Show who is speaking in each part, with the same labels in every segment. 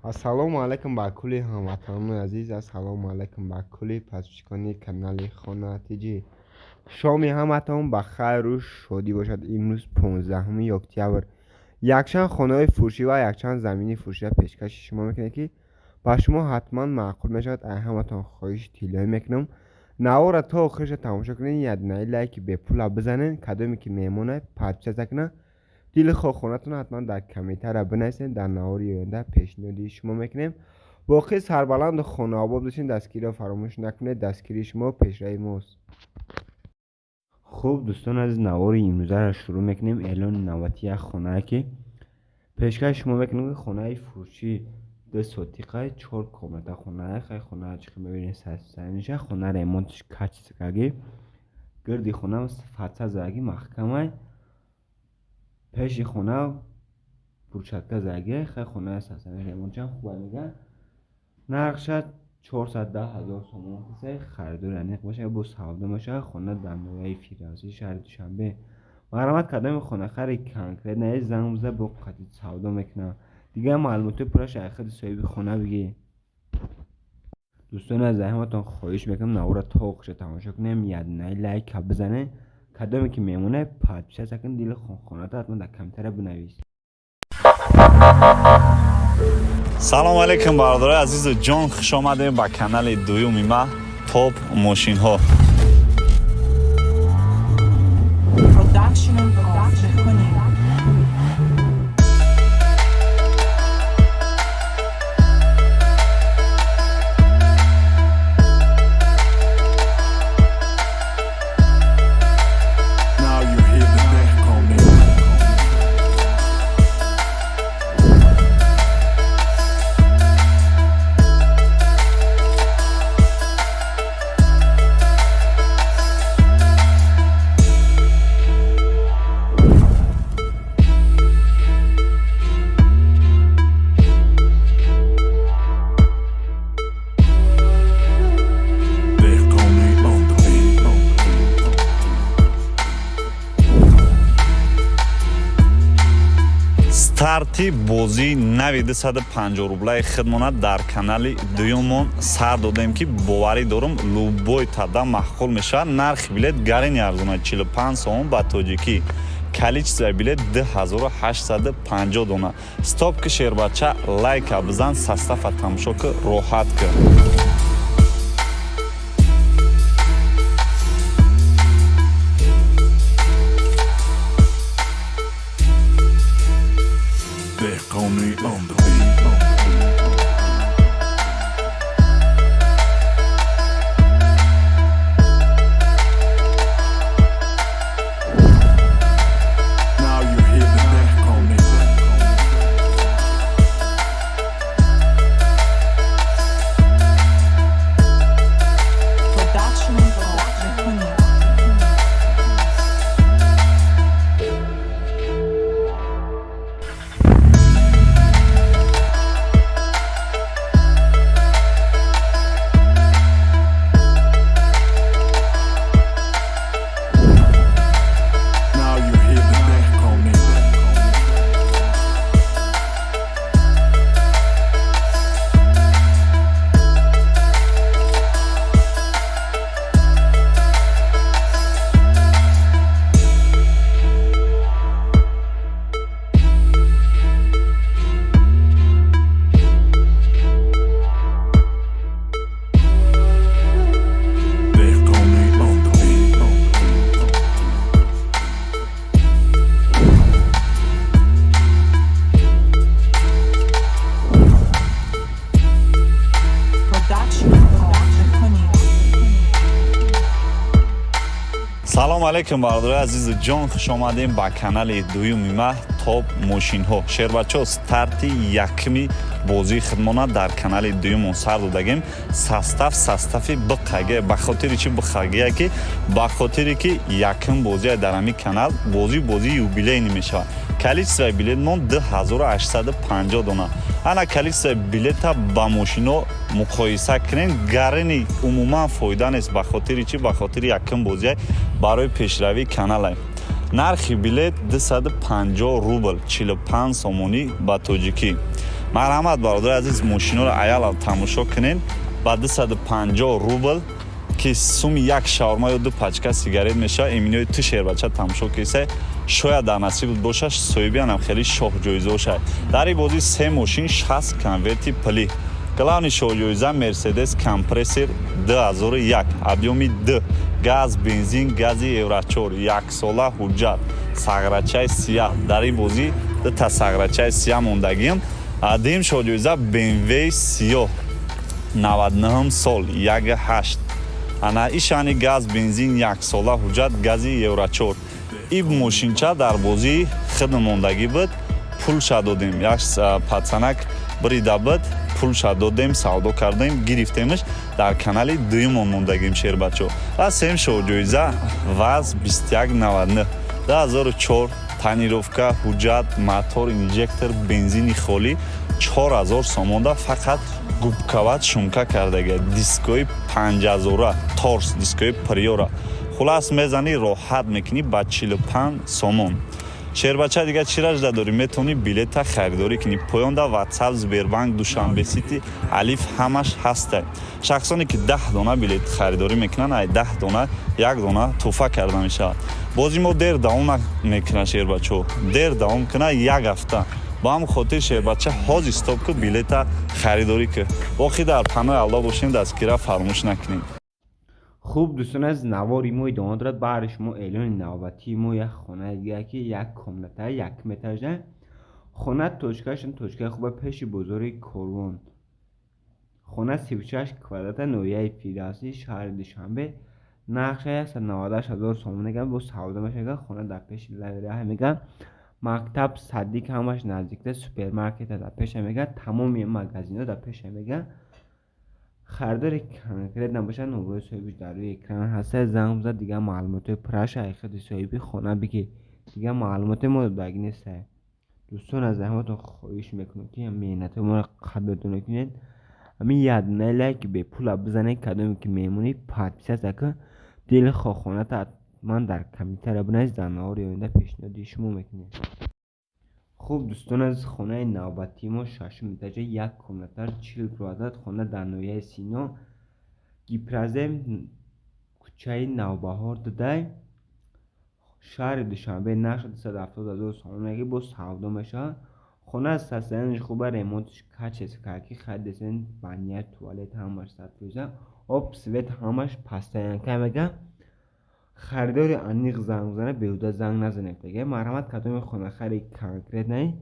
Speaker 1: السلام علیکم با کلی هموطنان عزیز. السلام علیکم با کلی پسپشکانی کانال خانه تیجی. شام همتون بخیر و شادی باشد. امروز 15 اکتبر یکچند خانه های فروشی و یکچند زمینی فروشی پیشکش شما میکنه که با شما حتما معقول میشد. همتون خواهش تیلای میکنم نوارا تا آخرش تماشا کنین. یه دونه لایک به پول بزنین. کدومی که میمونه پادچه زکنه دیل خونتون حتما در کمیته را بنویسین. در نهاری آینده پیشنهادی شما میکنیم باقی سربلند خانه آباد بشین. دستگیری را فراموش نکنید. دستگیری شما پیشروی ماست. خوب دوستان از نواری امروزه را شروع میکنیم. اعلان نوبتی خانه که پیشکش شما میکنیم که خانه فروشی 2 سوتیقه 4 کمرته خانه خیلی خانه چی ببینید سنجه خانه ریمونتش کچ سکاگی گردی خانه فتح زاگی محکمه پیش خونه پرچتکه زاگی خیلی خانه اساسا ریمونتش خوبه میگن. نقشت 410,000 تومان کسی خریدار انیق باشه با سودا باشه. خانه در نوعی فیرازی شهر دوشنبه مرامت کدام خانه خری کنکریت نه زنگ بزنه با قطعی سودا میکنه. دیگه معلومات پرش اخد صاحب خانه بگی. دوستان از زحمتتون خواهش میکنم نوارا تا آخرش تماشا کنیم. یه دونه لایک بزنه. کدامی که میمونه پادشه سکن دیل خانه تا حتما در کامنتر بنویس.
Speaker 2: سلام علیکم برادرای عزیز و جان، خوش آمدید به کانال دویومی ما توپ ماشین ها. старти бозии нави 250 рублаи хидмонат дар канали дуюмон сар додем ки боварӣ дорум лубой тада маҳқул мешавад. нархи билет гарини арзона 45 сомон ба тоҷикӣ. количество билет 2850 дона. стоп ки шербача лайка бизан састафа тамошо ки роҳат ки.
Speaker 3: Only on the beat. Now you hear the back on me.
Speaker 2: салом алейкум бародарои азизу ҷон, хуш омадем ба канали дуюми ма топ мошинҳо. шербачо старти якми бозии хидмонат дар канали дуюмон сар додагем. састафи биқаге ба хотири чи биқагия ки ба хотире ки якм бозия дар ҳамин канал бози юбилейни мешавад. количество билетмон 2850 дона. ана количество билета ба мошино муқоиса кунем. гарини умуман фоида нест ба хотири чи ба хотири якм бозия барои пешравии канале. нархи билет 250 рубл 45 сомонӣ ба тоҷикӣ. марҳамат бародари азиз, мошинҳоро аялал тамошо кунед. ба 250 рубл ки суми як шаурма ё 2 пачка сигарет мешавад. эминои ту шербача тамошо киса шояд дар насиб боша соҳибиянам хеле шоҳ ҷоиза. дар ин бозӣ 3 мошин 60 конверти пли. главни шоҳҷоиза мерседес компрессор 2001 объёми 2 газ бензин гази евро 4 яксола ҳуҷҷат сағрачаи сиёҳ. дар ин бозӣ 2 сағрачаи сиёҳ мондагиам. дим шоҳҷоиза бмв сиёҳ 99 сол 1.8 ана ишани газ бензин яксола ҳуҷҷат гази евро 4. ин мошинча дар бозии хидм мондагӣ буд. пулша додем, як пацанак бирида буд, пулша додем, савдо кардем, гирифтемш. дар канали дуюмон мондагим шербачо. ва сем шоҳҷоиза ваз 2199 2004 тонировка ҳуҷҷат мотор инжектор бензини холӣ 4000 сомонда фақат губкават шумка кардага дискои 5000 торс дискои приора хулас мезани роҳат мекунӣ ба 45 сомон. шербача дига чира жда дорӣ метавонӣ билета харидорӣ кунӣ. поёнда ватсап сбербанк душанбе сити алиф ҳамаш ҳастай. шахсоне ки 10 дона билет харидорӣ мекунанд ай 10 дона як дона туҳфа карда мешавад. бози мо дер давом намекунад шербачо, дер давом кунад як ҳафта. ба ҳам хотир шербача ҳозир стоп ку билета харидорӣ ку. бохи дар панои алло бошем, дастгира фаромӯш накунем.
Speaker 1: خوب دوستان از نواری ما ادامه دارد. برای شما اعلان نوبتی ما یک خانه دیگه که یک کاملتر 1 متره. خانه توشکهشون توشکه خوبه پیش بازار کاروان. خانه 36 کوادرات نویه فیردوسی شهر دوشنبه. نقشه است 90000 سوم میگم با سودا میشه. خانه در پیش لایره میگم مکتب صدیق همش نزدیک سوپرمارکت در پیش میگه. تمام مغازینا در پیش میگه. خریدار کنکریت نباشه نمره صاحبش در روی اکران هست. زنگ بزن دیگه معلومات پرش خود صاحبی خانه بگی دیگه معلومات ما داگی نیست. دوستان از زحمتتون خواهش میکنم که محنت ما رو قدردانی کنید. همین یاد نه لایک به پول بزنید کدومی که میمونی پادپیس است که دل خانه تا من در کامنتر بنویسید. در نهار آینده پیشنهاد شما میکنید. خوب دوستان از خانه نوبتی ما 6 متره 1 کاملتر 40 کوادرات خانه در نویه سینا گیپرازه کوچه نوبهار داده شهر دوشنبه. نقش 270000 سوم میگه با سودا میشه. خانه از ساستنش خوبه، ریمونتش کچ اسکاکی خرید دسن بانیه توالت همش سطفیزه آب سویت همش پسته که میگه خریدار انیق زنگ بزنه بهوده زنگ نزنه دیگه. مرحمت کدوم خونه خرید کنکریت نه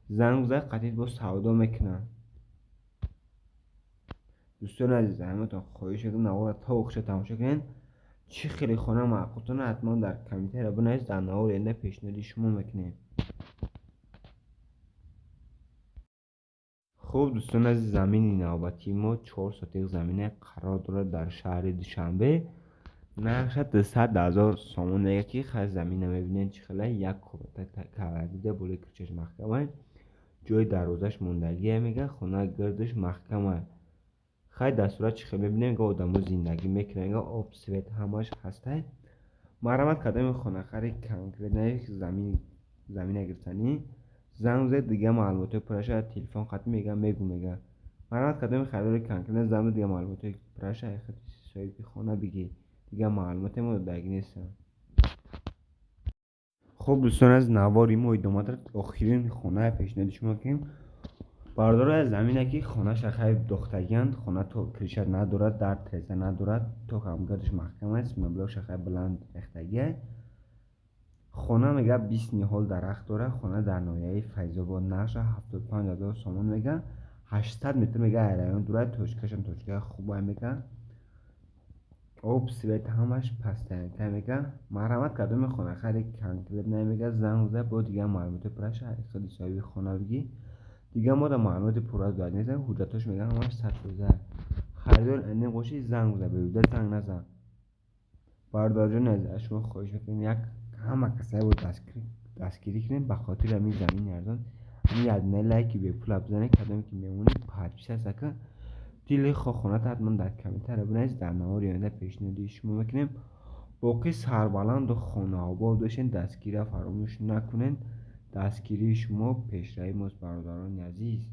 Speaker 1: زنگ بزنه قطعی با سودا میکنه. دوستان عزیز همتون خواهش میکنم نهار تا وقت تماشا کنین. چی خیلی خانه معقولتون حتما در کامنتر بنویسید. در نهار آینده پیشنهاد شما میکنه. خوب دوستان عزیز زمین نوبتی ما 4 سوتیق زمین قرار داره در شهر دوشنبه. نقش 200,000 سوم میگه که خرید زمین میبینین چی خیلی یک کوادرات کاردیده بولی کوچش محکمه جای دروازش موندگی میگه خونه گردش محکمه. خیلی در صورت چی خیلی میبینین که آدمو زندگی میکنه میگه آب سویت همش هسته. مرحمت کدام خونه خرید کنکریت نه زمین گرفتنی زنگ زد دیگه معلومات پرش تلفن خط میگه میگه مرحمت کدام خریدار کنکریت زنگ دیگه معلومات پرش خط صاحب خانه بگی دیگه معلومات ما داگی نیست. خوب دوستان از نواری ما ادامه دارد. آخرین خانه پیشنهاد شما کنیم. برادر از زمینه که خانه شخصی دختگیند. خانه تو کلیشه ندارد، در تریزه ندارد، تو همگردش محکم است، مبلغ شخصی بلند ریختگیه. خانه میگه 20 نهال درخت داره. خانه در ناحیه فیض‌آباد. نقش 75,000 سوم میگه. 800 متر میگه ایران داره. توشکه خوبه میگه. آب سویت همش پسته که میگه. مرحمت کدوم خانه خرید کنکریت نمیگه زنگ بزنه با دیگه معلومات پرش خود صاحب خانه بگی دیگه ما در معلومات پر از داد نیست. حجتاش میگه همش سطفیزه. خریدار اینه گوشی زنگ بزنه بهوده زنگ نزن. بردار جان از شما خواهش میکنم یک همه کسایی بود دستگیری کنیم به خاطر همین زمین ارزان. همین یاد نه لایکی به پول بزنه کدومی که میمونی پادپیس است که دیل خانه حتما در کامنتر بنویسید. در نهار آینده پیشنهاد شما میکنیم. باقی سربلند و خانه آباد باشین. دستگیری فراموش نکنین. دستگیری شما پیشروی ماست برادران عزیز.